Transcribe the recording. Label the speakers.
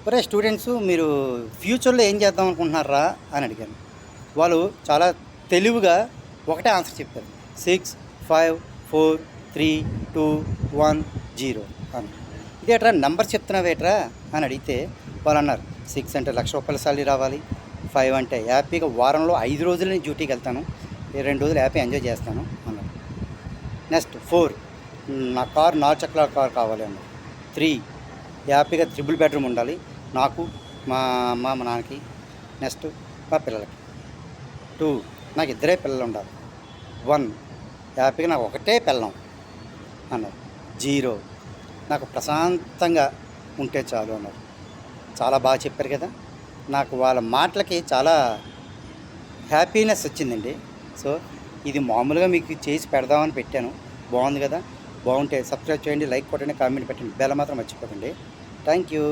Speaker 1: ఒరే స్టూడెంట్స్ మీరు ఫ్యూచర్లో ఏం చేద్దాం అనుకుంటున్నారా అని అడిగాను. వాళ్ళు చాలా తెలివిగా ఒకటే ఆన్సర్ చెప్పారు. 6, 5, 4, 3, 2, 1, 0 అని. ఇదేట్రా నెంబర్ చెప్తున్నావేట్రా అని అడిగితే వాళ్ళు అన్నారు, 6 అంటే ₹1,00,000 సాలరీ రావాలి, 5 అంటే హ్యాపీగా వారంలో 5 రోజులు నేను డ్యూటీకి వెళ్తాను, 2 రోజులు హ్యాపీ ఎంజాయ్ చేస్తాను అన్నారు. నెక్స్ట్ 4, నా కారు 4 చక్రాల కారు కావాలి అన్నారు. 3, హ్యాపీగా ట్రిపుల్ బెడ్రూమ్ ఉండాలి నాకు, మా అమ్మ మా నాన్నకి, నెక్స్ట్ మా పిల్లలకి. 2, నాకు 2 పిల్లలు ఉండాలి. 1, హ్యాపీగా నాకు ఒకటే పిల్లం అన్నారు. 0, నాకు ప్రశాంతంగా ఉంటే చాలు అన్నారు. చాలా బాగా చెప్పారు కదా. నాకు వాళ్ళ మాటలకి చాలా హ్యాపీనెస్ వచ్చిందండి. సో ఇది మామూలుగా మీకు చేసి పెడదామని పెట్టాను. బాగుంది కదా. బాగుంటే సబ్స్క్రైబ్ చేయండి, లైక్ కొట్టండి, కామెంట్ పెట్టండి, బెల్ మాత్రం మర్చిపోకండి. Thank you.